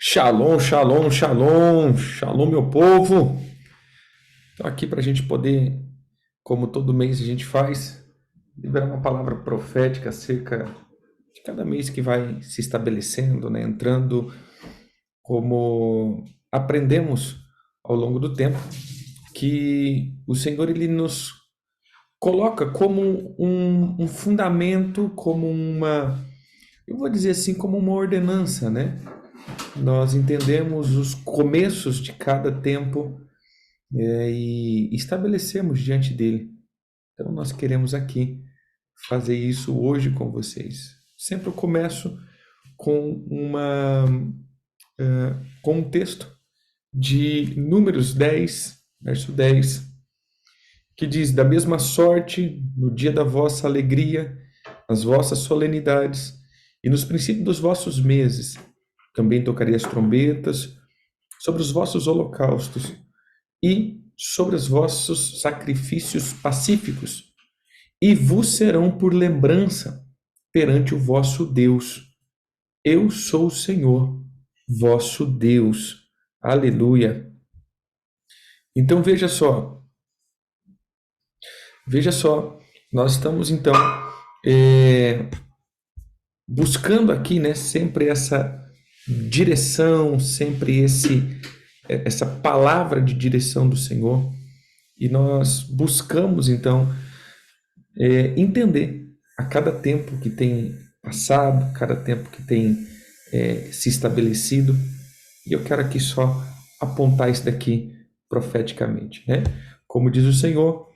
Shalom, shalom, shalom, shalom, meu povo. Estou aqui para a gente poder, como todo mês a gente faz, liberar uma palavra profética acerca de cada mês que vai se estabelecendo, né? Entrando como aprendemos ao longo do tempo, que o Senhor ele nos coloca como um fundamento, como eu vou dizer assim, como uma ordenança, né? Nós entendemos os começos de cada tempo e estabelecemos diante dele. Então, nós queremos aqui fazer isso hoje com vocês. Sempre eu começo com com um texto de Números 10, verso 10, que diz: Da mesma sorte, no dia da vossa alegria, nas vossas solenidades e nos princípios dos vossos meses, também tocarei as trombetas sobre os vossos holocaustos e sobre os vossos sacrifícios pacíficos, e vos serão por lembrança perante o vosso Deus. Eu sou o Senhor, vosso Deus. Aleluia. Então veja só, nós estamos então buscando aqui, né, sempre essa direção, sempre essa palavra de direção do Senhor, e nós buscamos então entender a cada tempo que tem passado, cada tempo que tem se estabelecido, e eu quero aqui só apontar isso daqui profeticamente, né? Como diz o Senhor,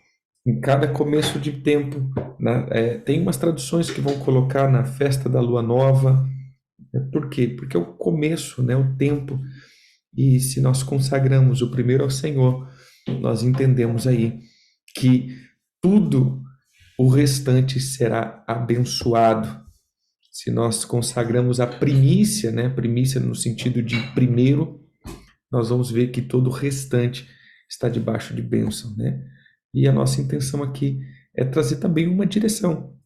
em cada começo de tempo, tem umas traduções que vão colocar na festa da lua nova. Por quê? Porque é o começo, né? O tempo, e se nós consagramos o primeiro ao Senhor, nós entendemos aí que tudo o restante será abençoado. Se nós consagramos a primícia, né? Primícia no sentido de primeiro, nós vamos ver que todo o restante está debaixo de bênção, né? E a nossa intenção aqui é trazer também uma direção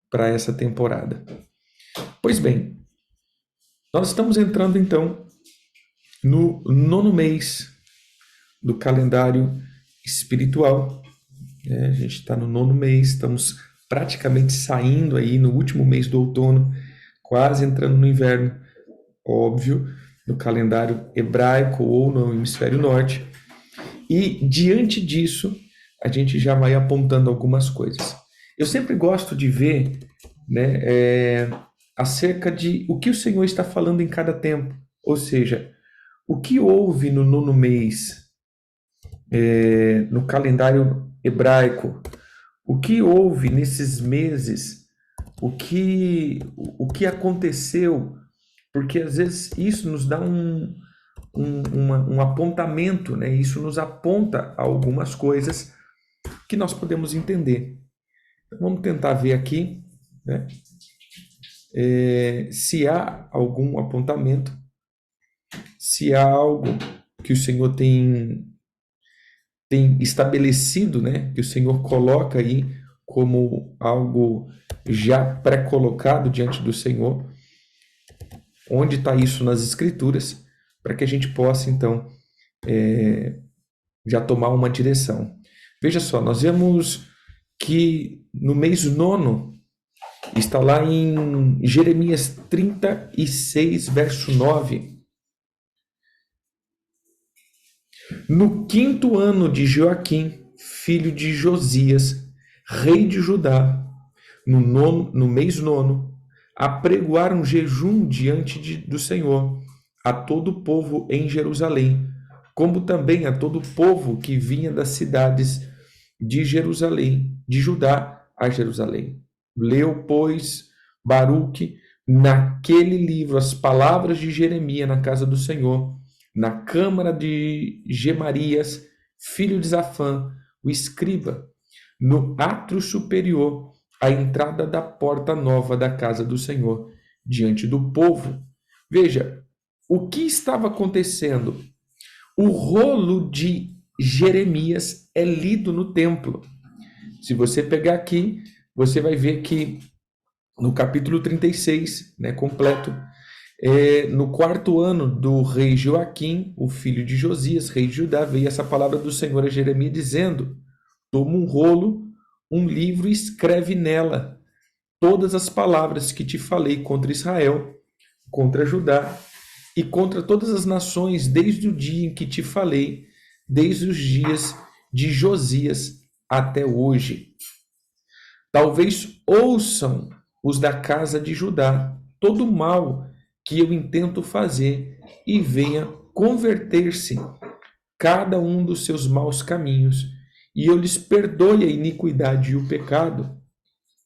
para essa temporada. Pois bem, nós estamos entrando então no nono mês do calendário espiritual. A gente está no nono mês, estamos praticamente saindo aí no último mês do outono, quase entrando no inverno, óbvio, no calendário hebraico ou no hemisfério norte. E diante disso, a gente já vai apontando algumas coisas. Eu sempre gosto de ver, né, acerca de o que o Senhor está falando em cada tempo. Ou seja, o que houve no nono mês, no calendário hebraico, o que houve nesses meses, o que aconteceu, porque às vezes isso nos dá um apontamento, né? Isso nos aponta a algumas coisas que nós podemos entender. Então, vamos tentar ver aqui, né? Se há algum apontamento, se há algo que o Senhor tem estabelecido, né? Que o Senhor coloca aí como algo já pré-colocado diante do Senhor. Onde está isso nas Escrituras, para que a gente possa, então, já tomar uma direção. Veja só, nós vemos que no mês nono, está lá em Jeremias 36, verso 9. No quinto ano de Joaquim, filho de Josias, rei de Judá, no mês nono, apregoaram jejum diante do Senhor a todo o povo em Jerusalém, como também a todo o povo que vinha das cidades de Jerusalém, de Judá a Jerusalém. Leu, pois, Baruque naquele livro as palavras de Jeremias na casa do Senhor, na câmara de Gemarias, filho de Zafã, o escriba, no átrio superior, à entrada da porta nova da casa do Senhor, diante do povo. Veja, o que estava acontecendo? O rolo de Jeremias é lido no templo. Se você pegar aqui, você vai ver que no capítulo 36, né, completo, no quarto ano do rei Joaquim, o filho de Josias, rei de Judá, veio essa palavra do Senhor a Jeremias dizendo: toma um rolo, um livro e escreve nela todas as palavras que te falei contra Israel, contra Judá e contra todas as nações, desde o dia em que te falei, desde os dias de Josias até hoje. Talvez ouçam os da casa de Judá todo o mal que eu intento fazer e venha converter-se cada um dos seus maus caminhos, e eu lhes perdoe a iniquidade e o pecado.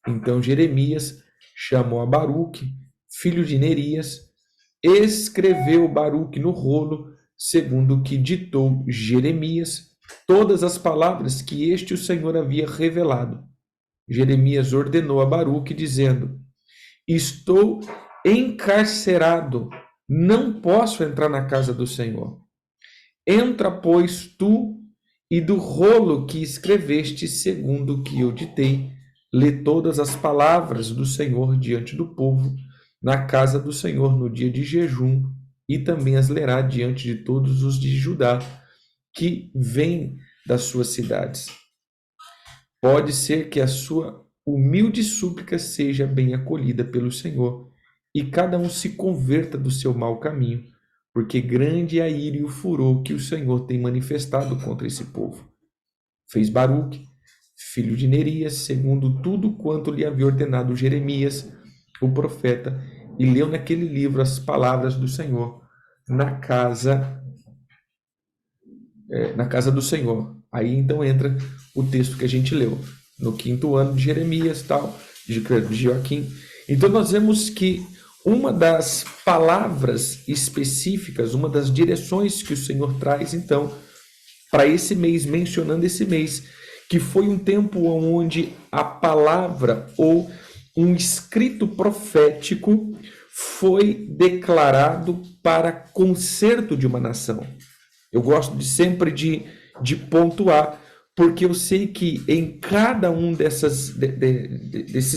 Então Jeremias chamou a Baruque, filho de Nerias, escreveu Baruque no rolo, segundo o que ditou Jeremias, todas as palavras que este o Senhor havia revelado. Jeremias ordenou a Baruque, dizendo: estou encarcerado, não posso entrar na casa do Senhor. Entra, pois, tu, e do rolo que escreveste, segundo o que eu ditei, lê todas as palavras do Senhor diante do povo, na casa do Senhor no dia de jejum, e também as lerá diante de todos os de Judá, que vêm das suas cidades. Pode ser que a sua humilde súplica seja bem acolhida pelo Senhor, e cada um se converta do seu mau caminho, porque grande é a ira e o furor que o Senhor tem manifestado contra esse povo. Fez Baruque, filho de Nerias, segundo tudo quanto lhe havia ordenado Jeremias, o profeta, e leu naquele livro as palavras do Senhor na casa do Senhor. Aí então entra o texto que a gente leu, no quinto ano de Jeremias, tal, de Joaquim. Então nós vemos que uma das palavras específicas, uma das direções que o Senhor traz, então, para esse mês, mencionando esse mês, que foi um tempo onde a palavra ou um escrito profético foi declarado para conserto de uma nação. Eu gosto sempre de pontuar, porque eu sei que em cada um desses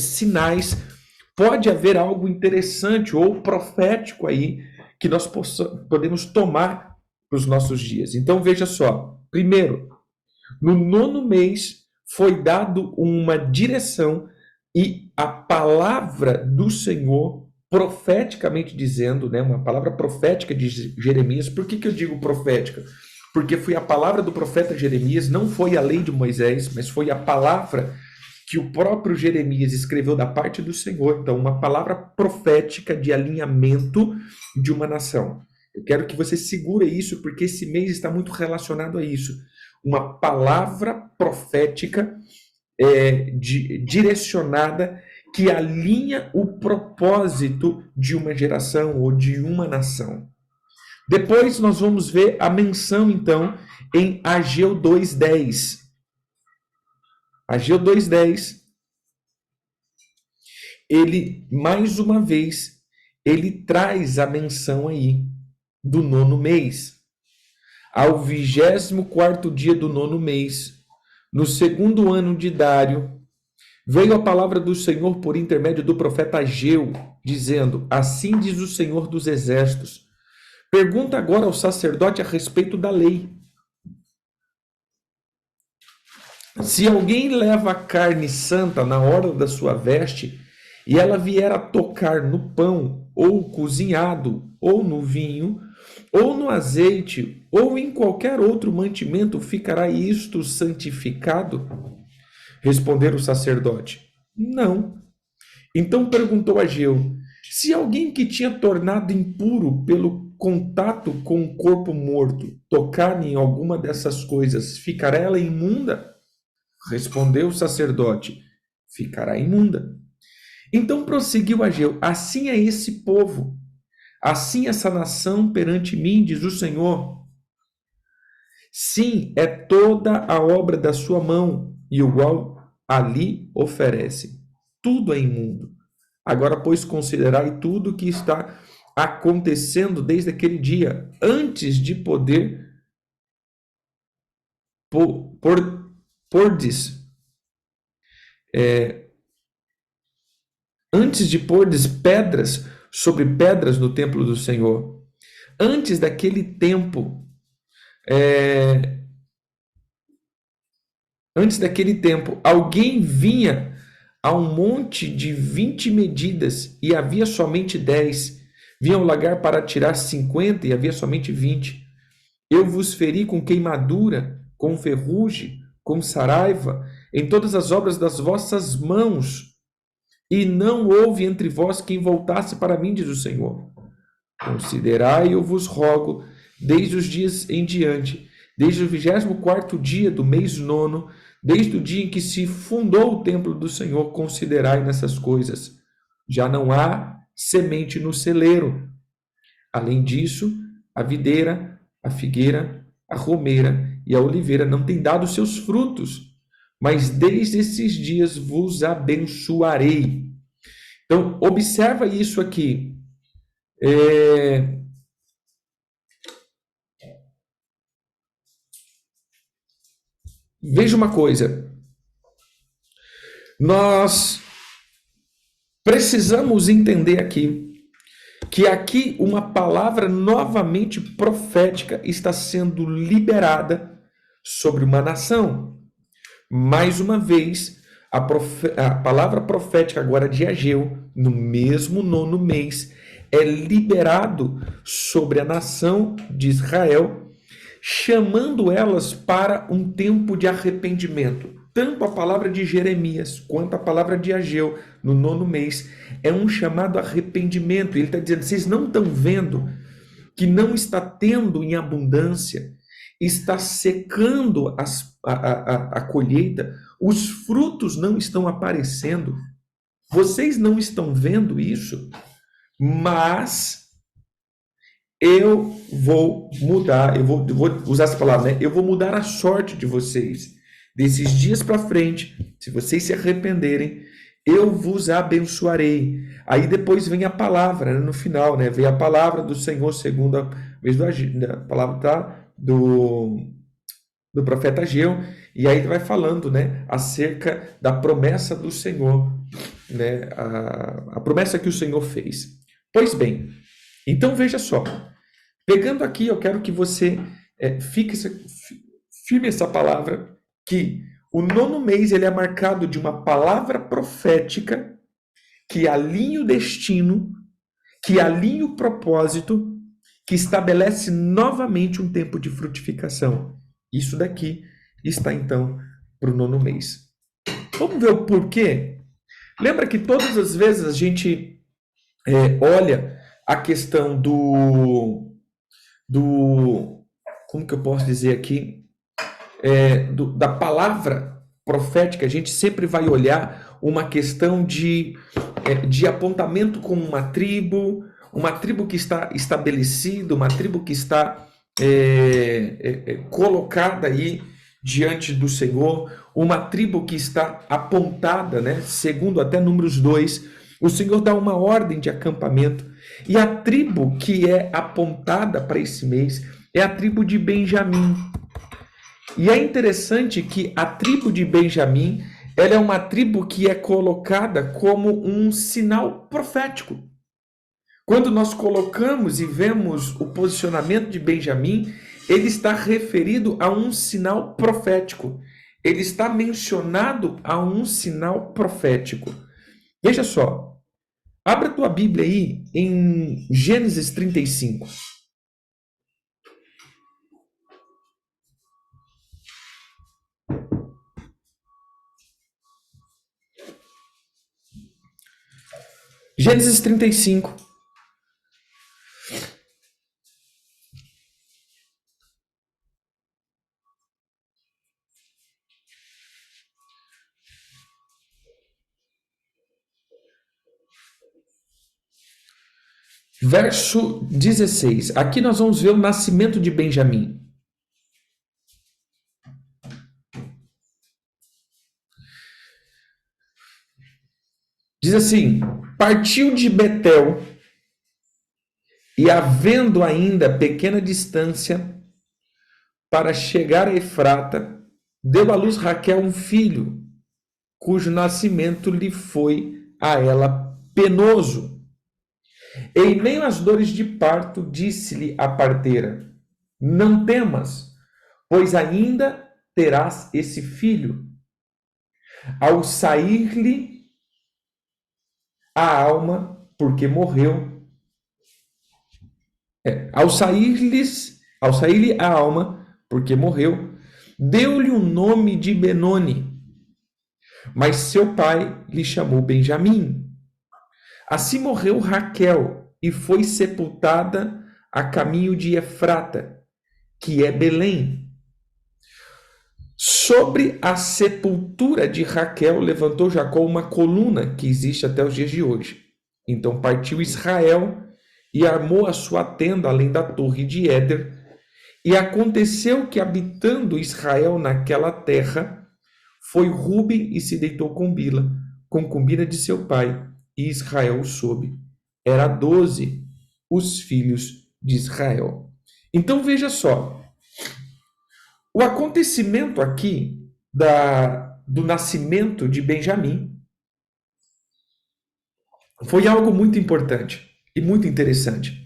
sinais pode haver algo interessante ou profético aí que nós podemos tomar para os nossos dias. Então veja só, primeiro, no nono mês foi dado uma direção e a palavra do Senhor, profeticamente dizendo, né, uma palavra profética de Jeremias. Por que eu digo profética? Porque foi a palavra do profeta Jeremias, não foi a lei de Moisés, mas foi a palavra que o próprio Jeremias escreveu da parte do Senhor. Então, uma palavra profética de alinhamento de uma nação. Eu quero que você segure isso, porque esse mês está muito relacionado a isso. Uma palavra profética direcionada que alinha o propósito de uma geração ou de uma nação. Depois nós vamos ver a menção, então, em Ageu 2:10. Ageu 2:10, ele, mais uma vez, ele traz a menção aí do nono mês. Ao 24º dia do nono mês, no segundo ano de Dário, veio a palavra do Senhor por intermédio do profeta Ageu, dizendo: assim diz o Senhor dos Exércitos, pergunta agora ao sacerdote a respeito da lei. Se alguém leva carne santa na hora da sua veste, e ela vier a tocar no pão, ou cozinhado, ou no vinho, ou no azeite, ou em qualquer outro mantimento, ficará isto santificado? Responderam o sacerdote: não. Então perguntou Ageu: se alguém que tinha tornado impuro pelo contato com o corpo morto tocar em alguma dessas coisas, ficará ela imunda? Respondeu o sacerdote: ficará imunda. Então prosseguiu Ageu: assim é esse povo, assim essa nação perante mim, diz o Senhor. Sim, é toda a obra da sua mão, e o qual ali oferece. Tudo é imundo. Agora, pois, considerai tudo o que está acontecendo desde aquele dia, antes de poder pordes antes de pôrdes pedras sobre pedras no templo do Senhor. Antes daquele tempo, é, antes daquele tempo, alguém vinha a um monte de 20 medidas e havia somente 10. Vinha ao lagar para tirar 50 e havia somente 20. Eu vos feri com queimadura, com ferrugem, com saraiva, em todas as obras das vossas mãos, e não houve entre vós quem voltasse para mim, diz o Senhor. Considerai, eu vos rogo, desde os dias em diante, desde o 24º dia do mês nono, desde o dia em que se fundou o templo do Senhor, considerai nessas coisas. Já não há semente no celeiro. Além disso, a videira, a figueira, a romeira e a oliveira não têm dado seus frutos, mas desde esses dias vos abençoarei. Então, observa isso aqui. Veja uma coisa. Nós precisamos entender aqui que aqui uma palavra novamente profética está sendo liberada sobre uma nação. Mais uma vez, a palavra profética agora de Ageu, no mesmo nono mês, é liberado sobre a nação de Israel, chamando elas para um tempo de arrependimento. Tanto a palavra de Jeremias quanto a palavra de Ageu, no nono mês, é um chamado arrependimento. Ele está dizendo, vocês não estão vendo que não está tendo em abundância, está secando a colheita, os frutos não estão aparecendo. Vocês não estão vendo isso, mas eu vou mudar, eu vou usar essa palavra, né? Eu vou mudar a sorte de vocês. Desses dias para frente, se vocês se arrependerem, eu vos abençoarei. Aí depois vem a palavra, né? No final, né? Vem a palavra do Senhor, segundo a vez a palavra tá? do profeta Ageu, e aí ele vai falando, né? Acerca da promessa do Senhor, né? A promessa que o Senhor fez. Pois bem, então veja só. Pegando aqui, eu quero que você firme essa palavra, que o nono mês ele é marcado de uma palavra profética que alinha o destino, que alinha o propósito, que estabelece novamente um tempo de frutificação. Isso daqui está, então, para o nono mês. Vamos ver o porquê? Lembra que todas as vezes a gente olha a questão como que eu posso dizer aqui? Da palavra profética, a gente sempre vai olhar uma questão de apontamento com uma tribo que está estabelecida, uma tribo que está colocada aí diante do Senhor, uma tribo que está apontada, né? Segundo até Números 2, o Senhor dá uma ordem de acampamento, e a tribo que é apontada para esse mês é a tribo de Benjamim. E é interessante que a tribo de Benjamim, ela é uma tribo que é colocada como um sinal profético. Quando nós colocamos e vemos o posicionamento de Benjamim, ele está referido a um sinal profético. Ele está mencionado a um sinal profético. Veja só. Abra tua Bíblia aí em Gênesis 35. Gênesis 35. Verso 16. Aqui nós vamos ver o nascimento de Benjamim. Diz assim: partiu de Betel, e havendo ainda pequena distância para chegar a Efrata, deu à luz Raquel um filho, cujo nascimento lhe foi a ela penoso. Em meio às dores de parto, disse-lhe a parteira: não temas, pois ainda terás esse filho. Ao sair-lhe a alma, porque morreu, ao sair-lhe a alma, porque morreu, deu-lhe o nome de Benoni, mas seu pai lhe chamou Benjamim. Assim morreu Raquel e foi sepultada a caminho de Efrata, que é Belém. Sobre a sepultura de Raquel levantou Jacó uma coluna que existe até os dias de hoje. Então partiu Israel e armou a sua tenda além da torre de Éder. E aconteceu que, habitando Israel naquela terra, foi Ruben e se deitou com Bila, concubina de seu pai, e Israel o soube. Era 12 os filhos de Israel. Então veja só, o acontecimento aqui do nascimento de Benjamim foi algo muito importante e muito interessante.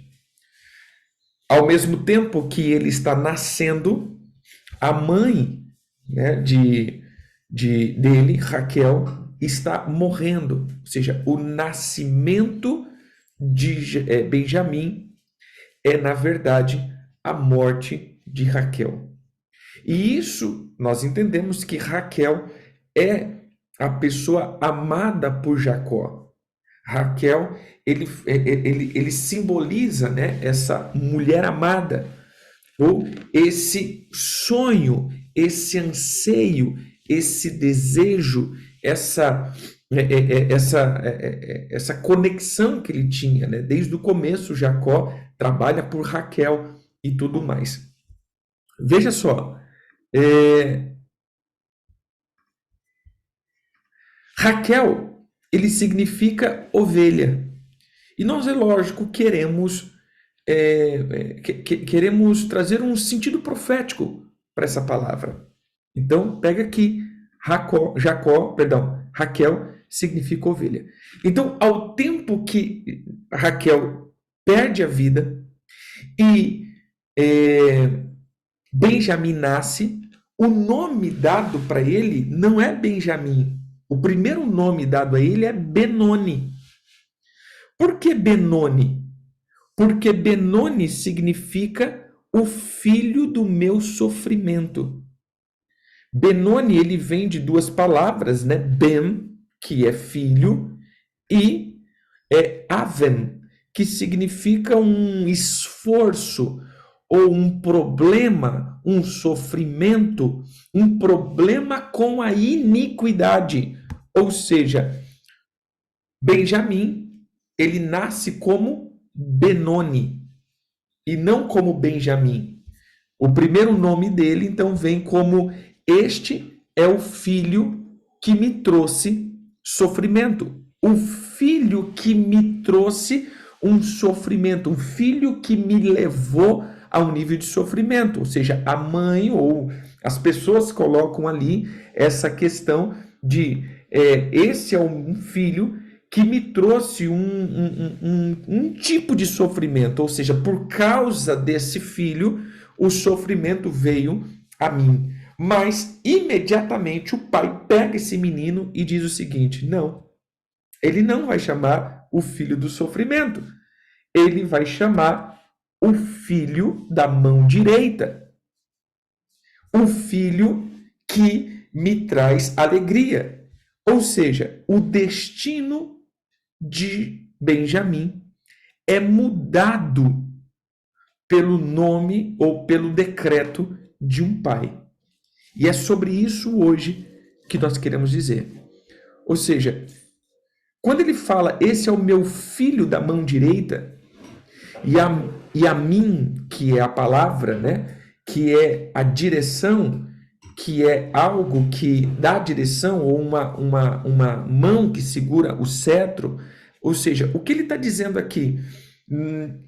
Ao mesmo tempo que ele está nascendo, a mãe, né, dele, Raquel, está morrendo. Ou seja, o nascimento de Benjamim é, na verdade, a morte de Raquel. E isso nós entendemos que Raquel é a pessoa amada por Jacó. Raquel, ele simboliza, né, essa mulher amada, ou esse sonho, esse anseio, esse desejo, essa conexão que ele tinha, né? Desde o começo, Jacó trabalha por Raquel e tudo mais. Veja só, Raquel, ele significa ovelha. E nós, é lógico, queremos trazer um sentido profético para essa palavra. Então, pega aqui, Raquel significa ovelha. Então, ao tempo que Raquel perde a vida e Benjamim nasce, o nome dado para ele não é Benjamim. O primeiro nome dado a ele é Benoni. Por que Benoni? Porque Benoni significa o filho do meu sofrimento. Benoni, ele vem de duas palavras, né? Ben, que é filho, e Aven, que significa um esforço, ou um problema, um sofrimento, um problema com a iniquidade. Ou seja, Benjamim, ele nasce como Benoni, e não como Benjamim. O primeiro nome dele, então, vem como: este é o filho que me trouxe sofrimento. O filho que me trouxe um sofrimento. Um filho que me levou a um nível de sofrimento. Ou seja, a mãe ou as pessoas colocam ali essa questão de esse é um filho que me trouxe um tipo de sofrimento. Ou seja, por causa desse filho, o sofrimento veio a mim. Mas, imediatamente, o pai pega esse menino e diz o seguinte: não, ele não vai chamar o filho do sofrimento. Ele vai chamar o filho da mão direita. O filho que me traz alegria. Ou seja, o destino de Benjamim é mudado pelo nome ou pelo decreto de um pai. E é sobre isso hoje que nós queremos dizer. Ou seja, quando ele fala, esse é o meu filho da mão direita, e a mim, que é a palavra, né? Que é a direção, que é algo que dá direção, ou uma mão que segura o cetro. Ou seja, o que ele está dizendo aqui?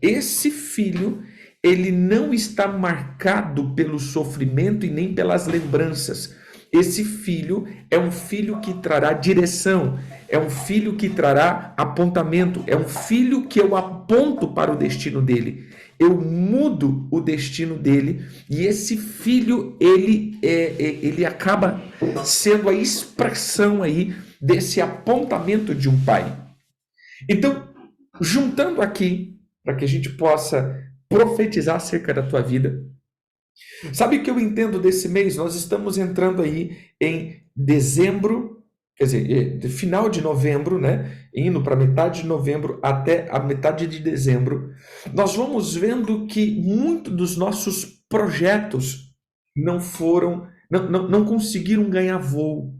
Esse filho, ele não está marcado pelo sofrimento e nem pelas lembranças. Esse filho é um filho que trará direção, é um filho que trará apontamento, é um filho que eu aponto para o destino dele. Eu mudo o destino dele e esse filho ele acaba sendo a expressão aí desse apontamento de um pai. Então, juntando aqui para que a gente possa profetizar acerca da tua vida. Sabe o que eu entendo desse mês? Nós estamos entrando aí em dezembro, quer dizer, final de novembro, né? Indo para metade de novembro até a metade de dezembro. Nós vamos vendo que muitos dos nossos projetos não conseguiram ganhar voo.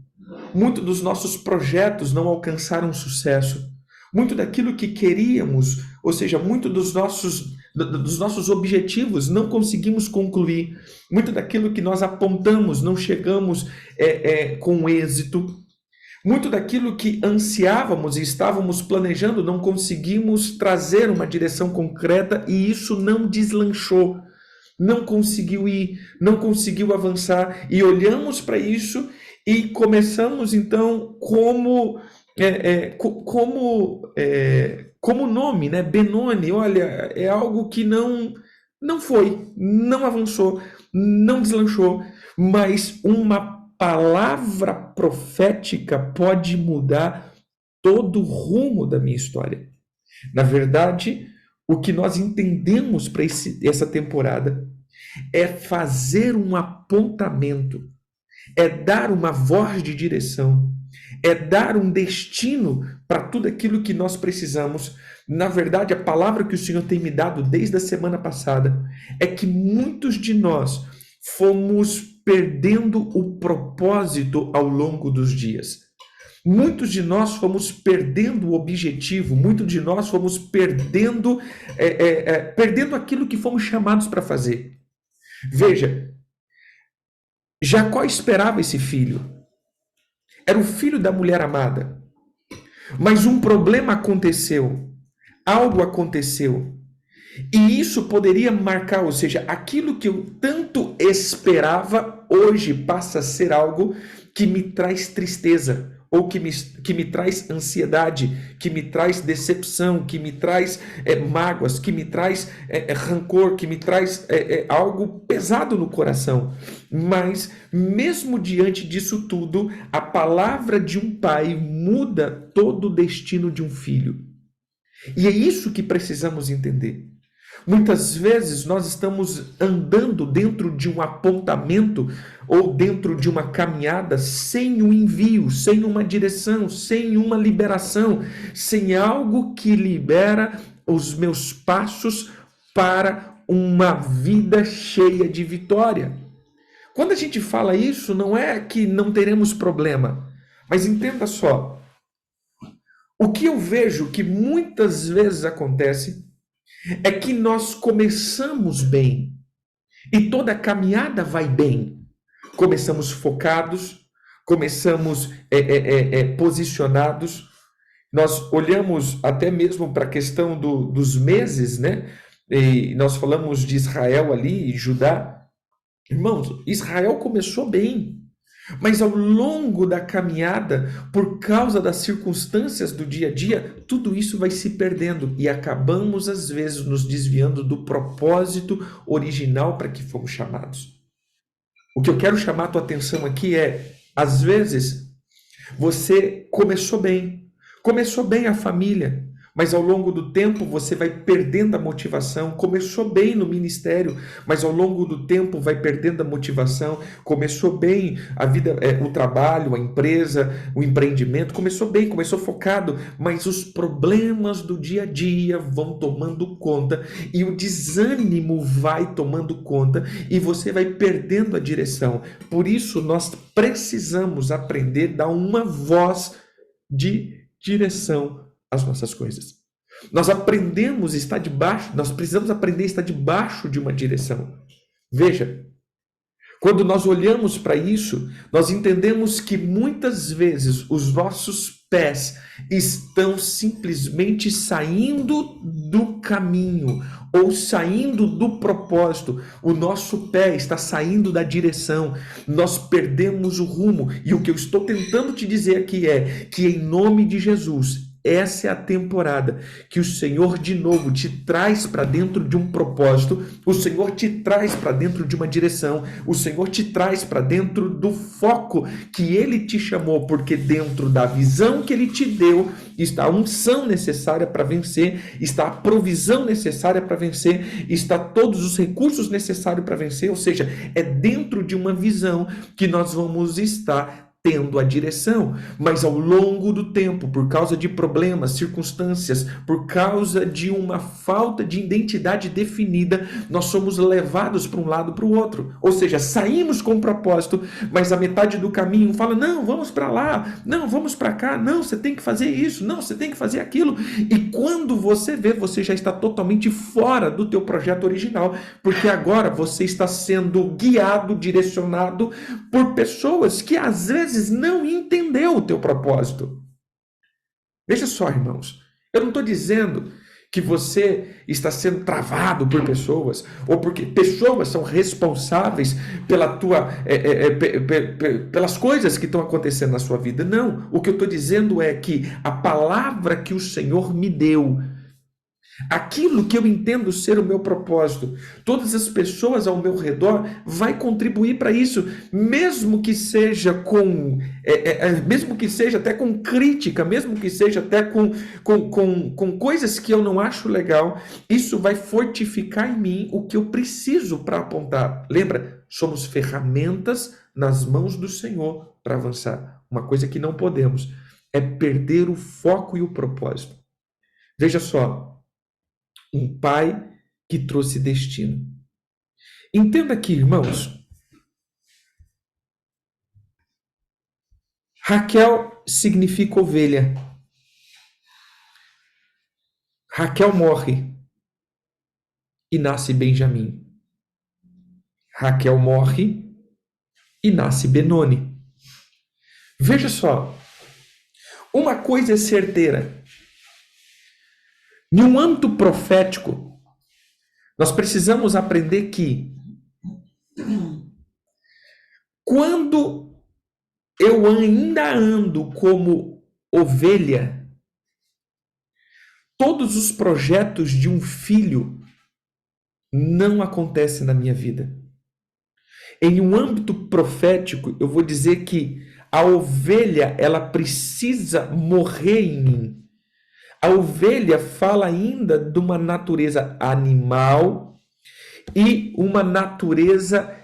Muitos dos nossos projetos não alcançaram sucesso. Muito daquilo que queríamos, ou seja, muito dos nossos objetivos não conseguimos concluir. Muito daquilo que nós apontamos não chegamos com êxito. Muito daquilo que ansiávamos e estávamos planejando não conseguimos trazer uma direção concreta e isso não deslanchou. Não conseguiu ir, não conseguiu avançar. E olhamos para isso e começamos então como nome, né? Benoni, olha, é algo que não foi, não avançou, não deslanchou, mas uma palavra profética pode mudar todo o rumo da minha história. Na verdade, o que nós entendemos para essa temporada é fazer um apontamento, é dar uma voz de direção, é dar um destino para tudo aquilo que nós precisamos. Na verdade, a palavra que o Senhor tem me dado desde a semana passada é que muitos de nós fomos perdendo o propósito ao longo dos dias. Muitos de nós fomos perdendo o objetivo, muitos de nós fomos perdendo aquilo que fomos chamados para fazer. Veja, Jacó esperava esse filho. Era o filho da mulher amada. Mas um problema aconteceu. Algo aconteceu. E isso poderia marcar, ou seja, aquilo que eu tanto esperava, hoje passa a ser algo que me traz tristeza, ou que me traz ansiedade, que me traz decepção, que me traz mágoas, que me traz rancor, que me traz algo pesado no coração. Mas, mesmo diante disso tudo, a palavra de um pai muda todo o destino de um filho. E é isso que precisamos entender. Muitas vezes nós estamos andando dentro de um apontamento ou dentro de uma caminhada sem um envio, sem uma direção, sem uma liberação, sem algo que libera os meus passos para uma vida cheia de vitória. Quando a gente fala isso, não é que não teremos problema, mas entenda só, o que eu vejo que muitas vezes acontece é que nós começamos bem e toda a caminhada vai bem. Começamos focados, começamos posicionados. Nós olhamos até mesmo para a questão dos meses, né? E nós falamos de Israel ali e Judá. Irmãos, Israel começou bem. Mas ao longo da caminhada, por causa das circunstâncias do dia a dia, tudo isso vai se perdendo e acabamos, às vezes, nos desviando do propósito original para que fomos chamados. O que eu quero chamar a tua atenção aqui é, às vezes, você começou bem a família, mas ao longo do tempo você vai perdendo a motivação. Começou bem no ministério, mas ao longo do tempo vai perdendo a motivação. Começou bem a vida, o trabalho, a empresa, o empreendimento. Começou bem, começou focado, mas os problemas do dia a dia vão tomando conta e o desânimo vai tomando conta e você vai perdendo a direção. Por isso nós precisamos aprender a dar uma voz de direção as nossas coisas. Nós precisamos aprender a estar debaixo de uma direção. Veja, quando nós olhamos para isso, nós entendemos que muitas vezes os nossos pés estão simplesmente saindo do caminho ou saindo do propósito. O nosso pé está saindo da direção. Nós perdemos o rumo. E o que eu estou tentando te dizer aqui é que, em nome de Jesus, essa é a temporada que o Senhor de novo te traz para dentro de um propósito, o Senhor te traz para dentro de uma direção, o Senhor te traz para dentro do foco que Ele te chamou, porque dentro da visão que Ele te deu está a unção necessária para vencer, está a provisão necessária para vencer, está todos os recursos necessários para vencer, ou seja, é dentro de uma visão que nós vamos estar tendo a direção, mas ao longo do tempo, por causa de problemas, circunstâncias, por causa de uma falta de identidade definida, nós somos levados para um lado para o outro. Ou seja, saímos com um propósito, mas a metade do caminho fala, não, vamos para lá, não, vamos para cá, não, você tem que fazer isso, não, você tem que fazer aquilo. E quando você vê, você já está totalmente fora do teu projeto original, porque agora você está sendo guiado, direcionado por pessoas que às vezes não entendeu o teu propósito. Veja só, irmãos, eu não estou dizendo que você está sendo travado por pessoas, ou porque pessoas são responsáveis pelas coisas que estão acontecendo na sua vida. Não, o que eu estou dizendo é que a palavra que o Senhor me deu, aquilo que eu entendo ser o meu propósito, todas as pessoas ao meu redor vai contribuir para isso, mesmo que seja mesmo que seja até com crítica, mesmo que seja até com coisas que eu não acho legal, isso vai fortificar em mim o que eu preciso para apontar. Lembra, somos ferramentas nas mãos do Senhor para avançar. Uma coisa que não podemos é perder o foco e o propósito. Veja só, um pai que trouxe destino. Entenda aqui, irmãos. Raquel significa ovelha. Raquel morre e nasce Benjamim. Raquel morre e nasce Benoni. Veja só, uma coisa é certeira. Em um âmbito profético, nós precisamos aprender que quando eu ainda ando como ovelha, todos os projetos de um filho não acontecem na minha vida. Em um âmbito profético, eu vou dizer que a ovelha, ela precisa morrer em mim. A ovelha fala ainda de uma natureza animal e uma natureza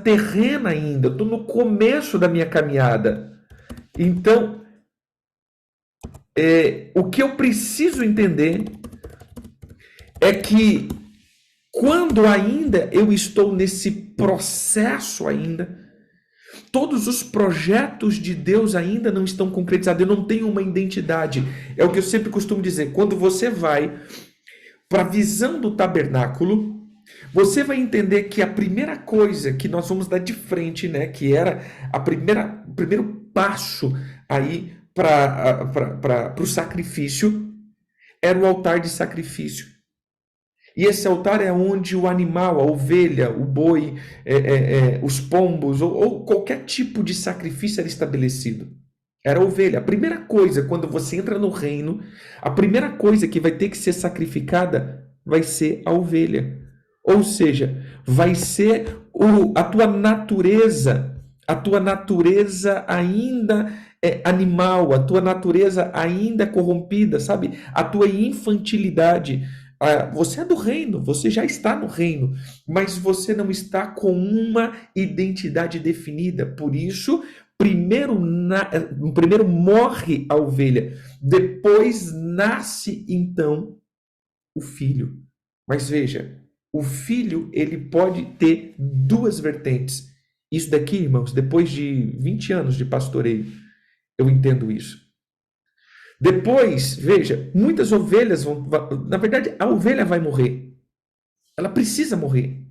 terrena ainda. Eu estou no começo da minha caminhada. Então, o que eu preciso entender é que quando ainda eu estou nesse processo ainda, todos os projetos de Deus ainda não estão concretizados. Eu não tenho uma identidade. É o que eu sempre costumo dizer. Quando você vai para a visão do tabernáculo, você vai entender que a primeira coisa que nós vamos dar de frente, né, que era o primeiro passo aí para o sacrifício, era o altar de sacrifício. E esse altar é onde o animal, a ovelha, o boi, os pombos, ou qualquer tipo de sacrifício era estabelecido. Era a ovelha. A primeira coisa, quando você entra no reino, a primeira coisa que vai ter que ser sacrificada vai ser a ovelha. Ou seja, vai ser a tua natureza ainda animal, a tua natureza ainda corrompida, sabe? A tua infantilidade. Você é do reino, você já está no reino, mas você não está com uma identidade definida. Por isso, primeiro morre a ovelha, depois nasce então o filho. Mas veja, o filho ele pode ter duas vertentes. Isso daqui, irmãos, depois de 20 anos de pastoreio, eu entendo isso. Depois, veja, muitas ovelhas na verdade, a ovelha vai morrer. Ela precisa morrer.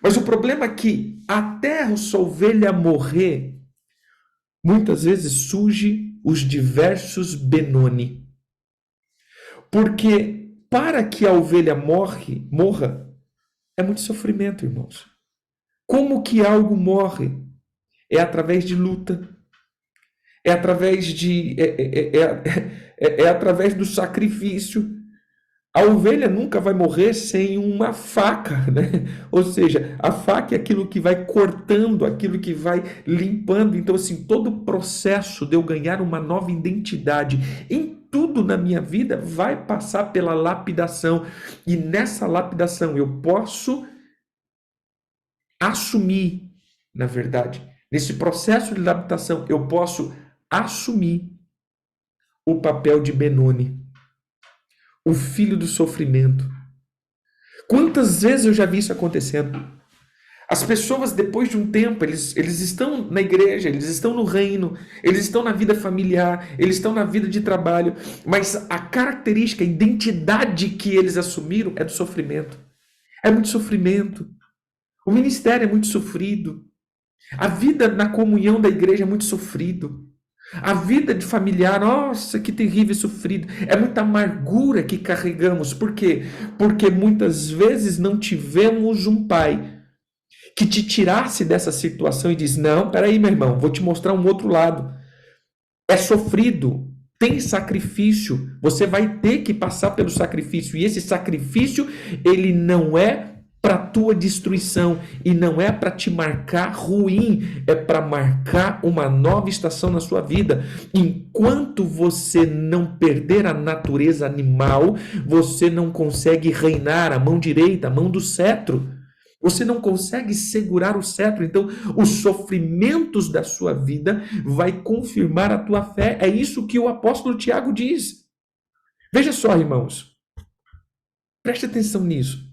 Mas o problema é que até essa ovelha morrer, muitas vezes surge os diversos Benoni. Porque para que a ovelha morra, é muito sofrimento, irmãos. Como que algo morre? É através de luta, é através é através do sacrifício. A ovelha nunca vai morrer sem uma faca, né? Ou seja, a faca é aquilo que vai cortando, aquilo que vai limpando. Então, assim, todo o processo de eu ganhar uma nova identidade em tudo na minha vida vai passar pela lapidação. E nessa lapidação eu posso assumir, na verdade, nesse processo de lapidação, eu posso assumir o papel de Benoni, o filho do sofrimento. Quantas vezes eu já vi isso acontecendo? As pessoas, depois de um tempo, eles estão na igreja, eles estão no reino, eles estão na vida familiar, eles estão na vida de trabalho, mas a característica, a identidade que eles assumiram é do sofrimento. É muito sofrimento. O ministério é muito sofrido. A vida na comunhão da igreja é muito sofrido. A vida de familiar, nossa, que terrível e sofrido. É muita amargura que carregamos. Por quê? Porque muitas vezes não tivemos um pai que te tirasse dessa situação e diz: não, peraí, meu irmão, vou te mostrar um outro lado. É sofrido, tem sacrifício, você vai ter que passar pelo sacrifício. E esse sacrifício, ele não é para tua destruição e não é para te marcar ruim, é para marcar uma nova estação na sua vida. Enquanto você não perder a natureza animal, você não consegue reinar a mão direita, a mão do cetro. Você não consegue segurar o cetro. Então, os sofrimentos da sua vida vai confirmar a tua fé. É isso que o apóstolo Tiago diz. Veja só, irmãos. Preste atenção nisso.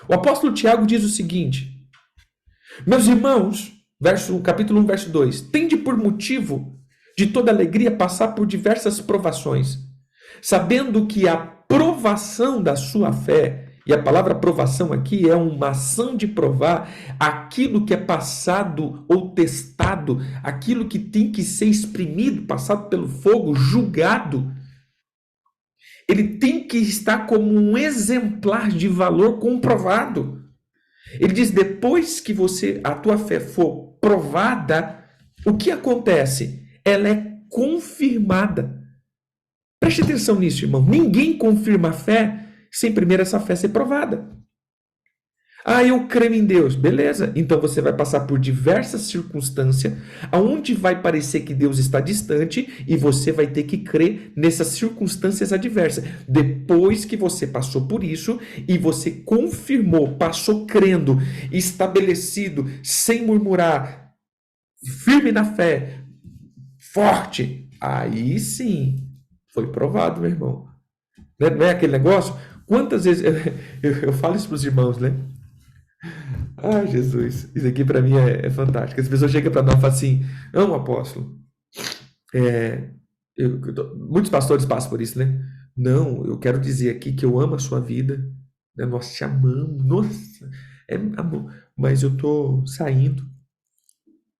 O apóstolo Tiago diz o seguinte: meus irmãos, capítulo 1, verso 2, tende por motivo de toda alegria passar por diversas provações, sabendo que a provação da sua fé, e a palavra provação aqui é uma ação de provar aquilo que é passado ou testado, aquilo que tem que ser exprimido, passado pelo fogo, julgado. Ele tem que estar como um exemplar de valor comprovado. Ele diz: depois que a tua fé for provada, o que acontece? Ela é confirmada. Preste atenção nisso, irmão. Ninguém confirma a fé sem primeiro essa fé ser provada. Ah, eu creio em Deus. Beleza. Então você vai passar por diversas circunstâncias, aonde vai parecer que Deus está distante e você vai ter que crer nessas circunstâncias adversas. Depois que você passou por isso e você confirmou, passou crendo, estabelecido, sem murmurar, firme na fé, forte, aí sim foi provado, meu irmão. Não é aquele negócio? Quantas vezes eu falo isso para os irmãos, né? Ah, Jesus, isso aqui para mim é fantástico. As pessoas chegam para nós e falam assim: não, apóstolo, muitos pastores passam por isso, né? Não, eu quero dizer aqui que eu amo a sua vida, né? Nós te amamos, nossa, é amor, mas eu tô saindo.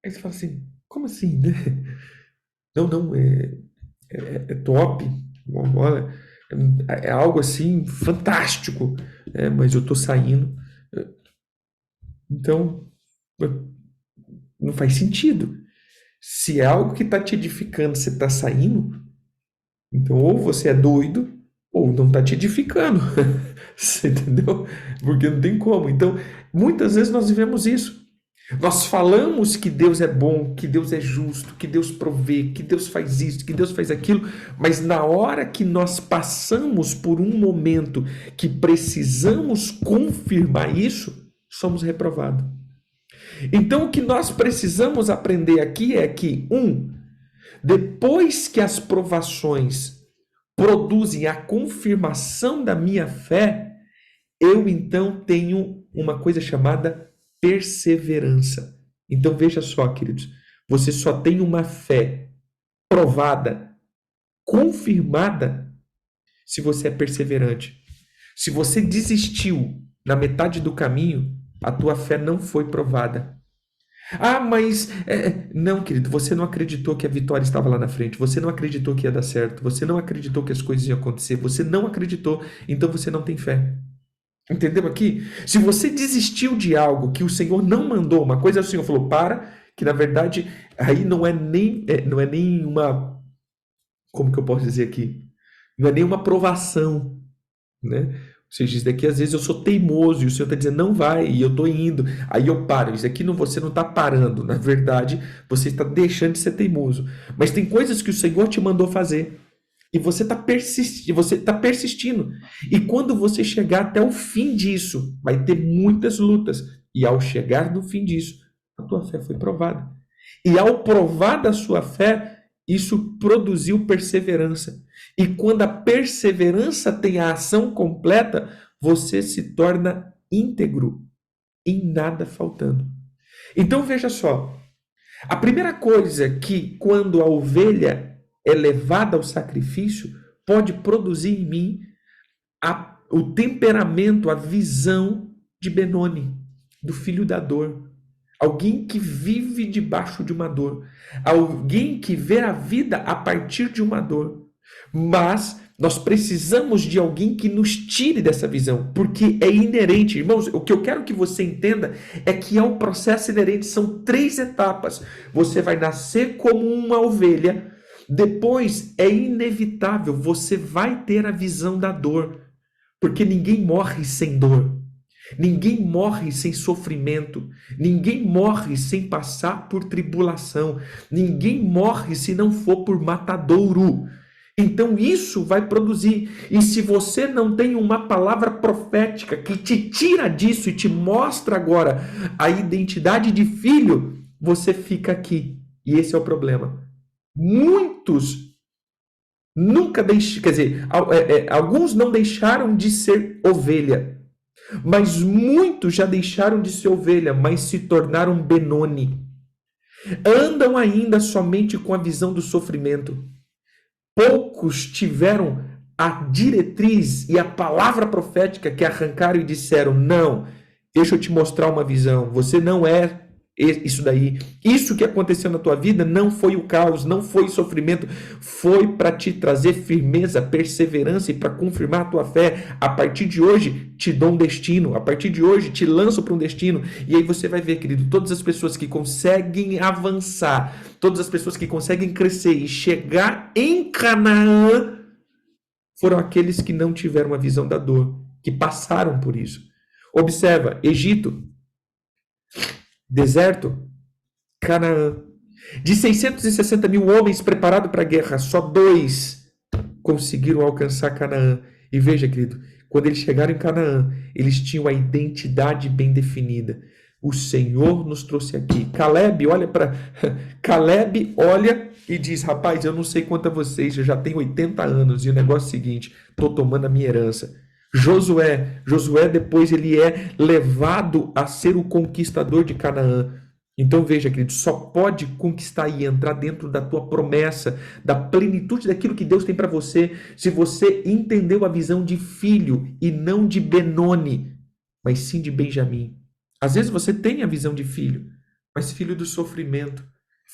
Aí você fala assim: como assim, né? Não, não, é top, olha, é algo assim fantástico, mas eu tô saindo. Então, não faz sentido. Se é algo que está te edificando, você está saindo, então ou você é doido, ou não está te edificando. Você entendeu? Porque não tem como. Então, muitas vezes nós vivemos isso. Nós falamos que Deus é bom, que Deus é justo, que Deus provê, que Deus faz isso, que Deus faz aquilo, mas na hora que nós passamos por um momento que precisamos confirmar isso, somos reprovados. Então, o que nós precisamos aprender aqui é que, depois que as provações produzem a confirmação da minha fé, eu então tenho uma coisa chamada perseverança. Então, veja só, queridos, você só tem uma fé provada, confirmada, se você é perseverante. Se você desistiu na metade do caminho, a tua fé não foi provada. Mas não, querido, você não acreditou que a vitória estava lá na frente, você não acreditou que ia dar certo, você não acreditou que as coisas iam acontecer, você não acreditou, então você não tem fé. Entendeu aqui? Se você desistiu de algo que o Senhor não mandou, uma coisa o Senhor falou, que na verdade aí não é nem uma, como que eu posso dizer aqui? Não é nem uma provação, né? Ou seja, isso daqui às vezes eu sou teimoso e o Senhor está dizendo não vai e eu estou indo, aí eu paro. Isso aqui não, você não está parando, na verdade você está deixando de ser teimoso. Mas tem coisas que o Senhor te mandou fazer e você está persistindo. E quando você chegar até o fim disso, vai ter muitas lutas. E ao chegar no fim disso, a tua fé foi provada. E ao provar da sua fé, isso produziu perseverança. E quando a perseverança tem a ação completa, você se torna íntegro, em nada faltando. Então veja só, a primeira coisa que quando a ovelha é levada ao sacrifício, pode produzir em mim o temperamento, a visão de Benoni, do filho da dor. Alguém que vive debaixo de uma dor. Alguém que vê a vida a partir de uma dor. Mas nós precisamos de alguém que nos tire dessa visão, porque é inerente. Irmãos, o que eu quero que você entenda é que é um processo inerente, são 3 etapas. Você vai nascer como uma ovelha, depois é inevitável, você vai ter a visão da dor, porque ninguém morre sem dor. Ninguém morre sem sofrimento, ninguém morre sem passar por tribulação, ninguém morre se não for por matadouro. Então isso vai produzir, e se você não tem uma palavra profética que te tira disso e te mostra agora a identidade de filho, você fica aqui, e esse é o problema. Muitos nunca deixaram, quer dizer, alguns não deixaram de ser ovelha, mas muitos já deixaram de ser ovelha, mas se tornaram Benoni. Andam ainda somente com a visão do sofrimento. Poucos tiveram a diretriz e a palavra profética que arrancaram e disseram, não, deixa eu te mostrar uma visão, você não é isso daí. Isso que aconteceu na tua vida não foi o caos, não foi sofrimento, foi para te trazer firmeza, perseverança e para confirmar a tua fé. A partir de hoje te dou um destino, a partir de hoje te lanço para um destino. E aí você vai ver, querido, todas as pessoas que conseguem avançar, todas as pessoas que conseguem crescer e chegar em Canaã foram aqueles que não tiveram a visão da dor, que passaram por isso. Observa, Egito, deserto, Canaã. De 660 mil homens preparados para a guerra, só 2 conseguiram alcançar Canaã. E veja, querido, quando eles chegaram em Canaã, eles tinham a identidade bem definida. O Senhor nos trouxe aqui. Caleb olha e diz, rapaz, eu não sei quanto a vocês, eu já tenho 80 anos, e o negócio é o seguinte, estou tomando a minha herança. Josué depois ele é levado a ser o conquistador de Canaã. Então veja, querido, só pode conquistar e entrar dentro da tua promessa, da plenitude daquilo que Deus tem para você, se você entendeu a visão de filho e não de Benoni, mas sim de Benjamim. Às vezes você tem a visão de filho, mas filho do sofrimento,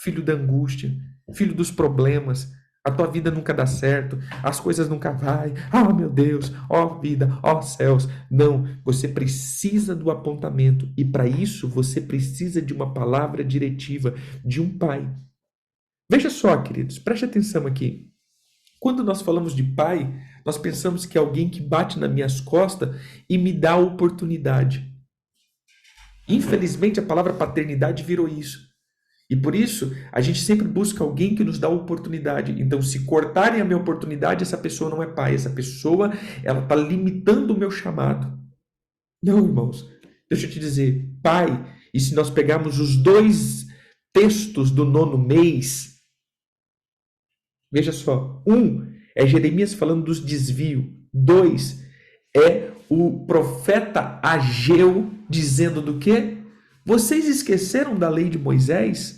filho da angústia, filho dos problemas. A tua vida nunca dá certo, as coisas nunca vai. Ah, meu Deus, ó vida, ó céus. Não, você precisa do apontamento e para isso você precisa de uma palavra diretiva de um pai. Veja só, queridos, preste atenção aqui. Quando nós falamos de pai, nós pensamos que é alguém que bate nas minhas costas e me dá a oportunidade. Infelizmente, a palavra paternidade virou isso. E por isso, a gente sempre busca alguém que nos dá oportunidade. Então, se cortarem a minha oportunidade, essa pessoa não é pai. Essa pessoa, ela está limitando o meu chamado. Não, irmãos. Deixa eu te dizer, pai, e se nós pegarmos os 2 textos do 9º mês, veja só, 1 é Jeremias falando dos desvios. 2 é o profeta Ageu dizendo do quê? Vocês esqueceram da lei de Moisés?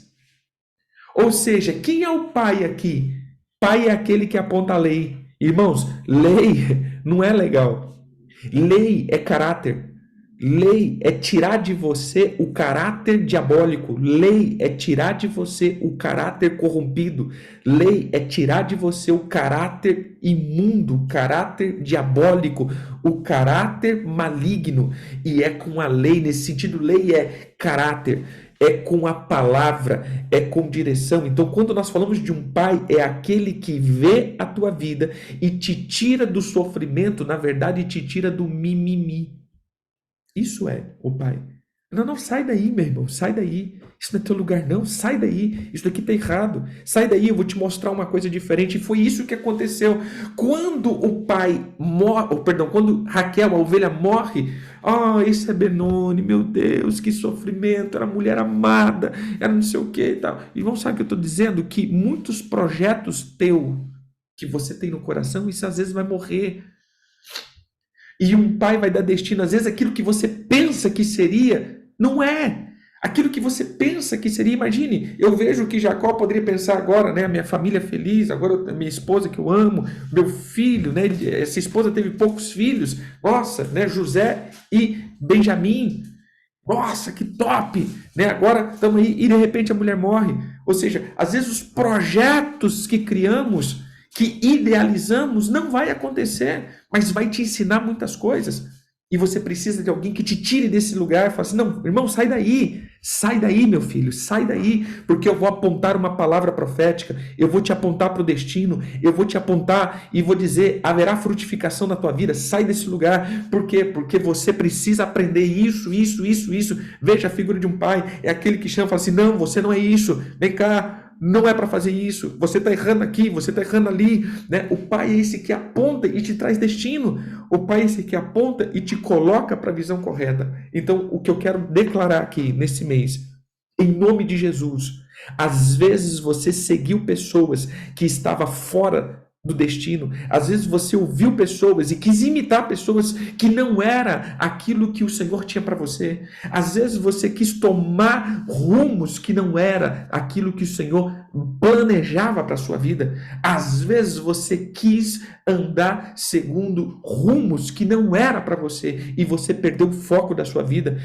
Ou seja, quem é o pai aqui? Pai é aquele que aponta a lei. Irmãos, lei não é legal. Lei é caráter. Lei é tirar de você o caráter diabólico. Lei é tirar de você o caráter corrompido. Lei é tirar de você o caráter imundo, o caráter diabólico, o caráter maligno. E é com a lei, nesse sentido, lei é caráter, é com a palavra, é com direção. Então, quando nós falamos de um pai, é aquele que vê a tua vida e te tira do sofrimento, na verdade, te tira do mimimi. Isso é o pai. Não, não, sai daí, meu irmão, sai daí. Isso não é teu lugar, não, sai daí. Isso daqui tá errado. Sai daí, eu vou te mostrar uma coisa diferente. E foi isso que aconteceu. Quando o pai morre, perdão, quando Raquel, a ovelha, morre, isso é Benoni, meu Deus, que sofrimento, era mulher amada, era não sei o que e tal. E vamos saber o que eu estou dizendo? Que muitos projetos que você tem no coração, isso às vezes vai morrer. E um pai vai dar destino, às vezes aquilo que você pensa que seria, não é. Aquilo que você pensa que seria, imagine, eu vejo que Jacó poderia pensar agora, né, a minha família feliz, agora a minha esposa que eu amo, meu filho, né, essa esposa teve poucos filhos, nossa, né, José e Benjamim, nossa, que top, né, agora estamos aí, e de repente a mulher morre. Ou seja, às vezes os projetos que criamos, que idealizamos, não vai acontecer, mas vai te ensinar muitas coisas. E você precisa de alguém que te tire desse lugar e fale assim, não, irmão, sai daí, meu filho, sai daí, porque eu vou apontar uma palavra profética, eu vou te apontar para o destino, eu vou te apontar e vou dizer, haverá frutificação na tua vida, sai desse lugar. Por quê? Porque você precisa aprender isso. Veja a figura de um pai, é aquele que chama e fala assim, não, você não é isso, vem cá, não é para fazer isso, você está errando aqui, você está errando ali, né? O pai é esse que aponta e te traz destino, o pai é esse que aponta e te coloca para a visão correta. Então, o que eu quero declarar aqui nesse mês, em nome de Jesus, às vezes você seguiu pessoas que estavam fora do destino, às vezes você ouviu pessoas e quis imitar pessoas que não era aquilo que o Senhor tinha para você, às vezes você quis tomar rumos que não era aquilo que o Senhor planejava para a sua vida, às vezes você quis andar segundo rumos que não era para você e você perdeu o foco da sua vida,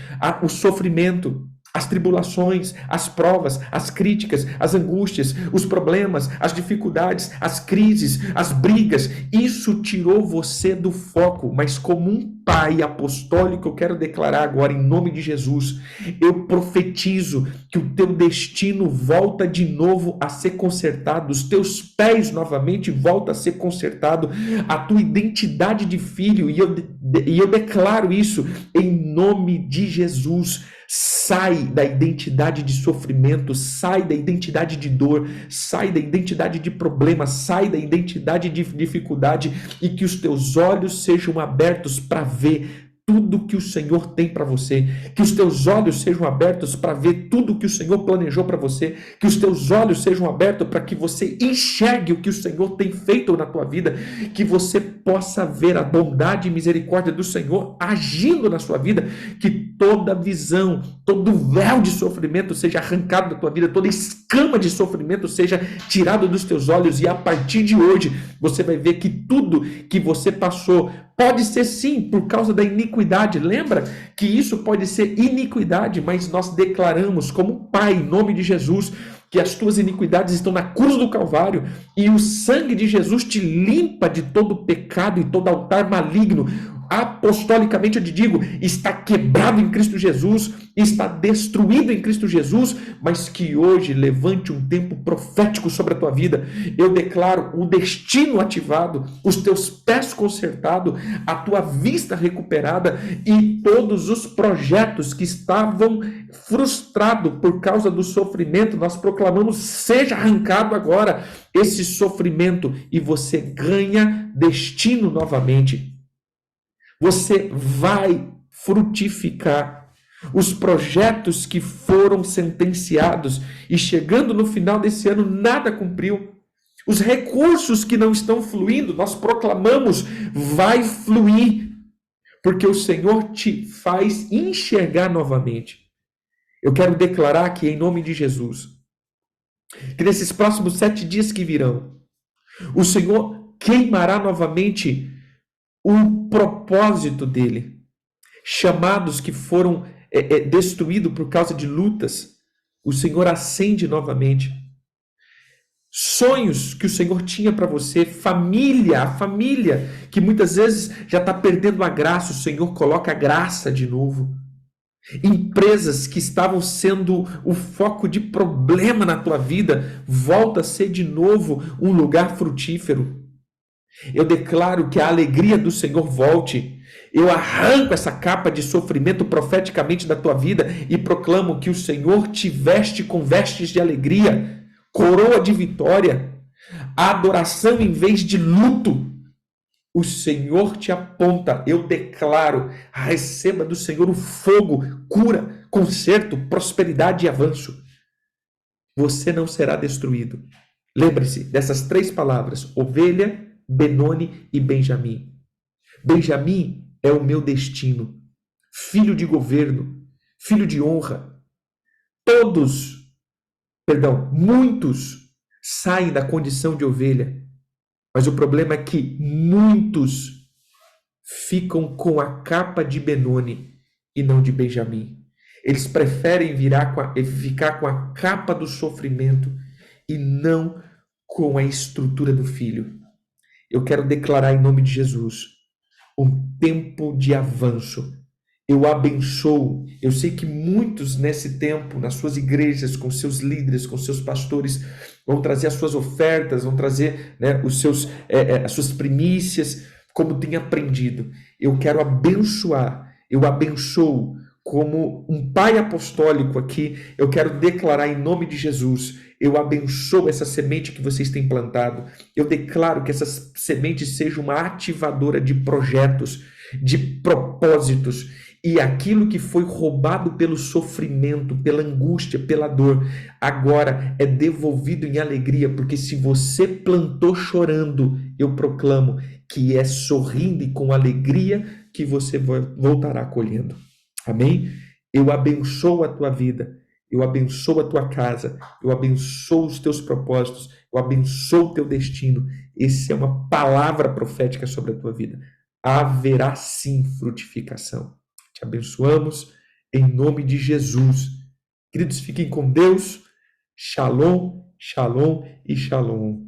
o sofrimento, as tribulações, as provas, as críticas, as angústias, os problemas, as dificuldades, as crises, as brigas, isso tirou você do foco. Mas como um pai apostólico, eu quero declarar agora em nome de Jesus, eu profetizo que o teu destino volta de novo a ser consertado, os teus pés novamente voltam a ser consertado, a tua identidade de filho, e eu declaro isso em nome de Jesus. Sai da identidade de sofrimento, sai da identidade de dor, sai da identidade de problema, sai da identidade de dificuldade e que os teus olhos sejam abertos para ver tudo que o Senhor tem para você, que os teus olhos sejam abertos para ver tudo que o Senhor planejou para você, que os teus olhos sejam abertos para que você enxergue o que o Senhor tem feito na tua vida, que você possa ver a bondade e misericórdia do Senhor agindo na sua vida, que toda visão, todo véu de sofrimento seja arrancado da tua vida, toda escama de sofrimento seja tirado dos teus olhos, e a partir de hoje você vai ver que tudo que você passou pode ser sim por causa da iniquidade. Lembra que isso pode ser iniquidade, mas nós declaramos como Pai, em nome de Jesus, que as tuas iniquidades estão na cruz do Calvário e o sangue de Jesus te limpa de todo pecado e todo altar maligno. Apostolicamente eu te digo, está quebrado em Cristo Jesus, está destruído em Cristo Jesus, mas que hoje levante um tempo profético sobre a tua vida. Eu declaro o destino ativado, os teus pés consertados, a tua vista recuperada e todos os projetos que estavam frustrados por causa do sofrimento, nós proclamamos, seja arrancado agora esse sofrimento e você ganha destino novamente. Você vai frutificar. Os projetos que foram sentenciados e chegando no final desse ano nada cumpriu. Os recursos que não estão fluindo, nós proclamamos, vai fluir, porque o Senhor te faz enxergar novamente. Eu quero declarar aqui em nome de Jesus, que nesses próximos 7 dias que virão, o Senhor queimará novamente o propósito dele. chamados que foram destruídos por causa de lutas, o Senhor acende novamente. Sonhos que o Senhor tinha para você, família, a família que muitas vezes já está perdendo a graça, o Senhor coloca a graça de novo. Empresas que estavam sendo o foco de problema na tua vida, volta a ser de novo um lugar frutífero. Eu declaro que a alegria do Senhor volte. Eu arranco essa capa de sofrimento profeticamente da tua vida e proclamo que o Senhor te veste com vestes de alegria, coroa de vitória, a adoração em vez de luto. O Senhor te aponta, eu declaro, receba do Senhor o fogo, cura, conserto, prosperidade e avanço. Você não será destruído. Lembre-se dessas 3 palavras, ovelha, Benoni e Benjamim. Benjamim é o meu destino, filho de governo, filho de honra. Muitos saem da condição de ovelha, mas o problema é que muitos ficam com a capa de Benoni e não de Benjamim. Eles preferem ficar com a capa do sofrimento e não com a estrutura do filho. Eu quero declarar em nome de Jesus um tempo de avanço. Eu abençoo. Eu sei que muitos nesse tempo, nas suas igrejas, com seus líderes, com seus pastores, vão trazer as suas ofertas, vão trazer, né, as suas primícias, como tem aprendido. Eu quero abençoar. Eu abençoo como um pai apostólico aqui. Eu quero declarar em nome de Jesus. Eu abençoo essa semente que vocês têm plantado. Eu declaro que essa semente seja uma ativadora de projetos, de propósitos. E aquilo que foi roubado pelo sofrimento, pela angústia, pela dor, agora é devolvido em alegria, porque se você plantou chorando, eu proclamo que é sorrindo e com alegria que você voltará colhendo. Amém? Eu abençoo a tua vida, eu abençoo a tua casa, eu abençoo os teus propósitos, eu abençoo o teu destino. Essa é uma palavra profética sobre a tua vida. Haverá sim frutificação. Te abençoamos em nome de Jesus. Queridos, fiquem com Deus. Shalom, shalom e shalom.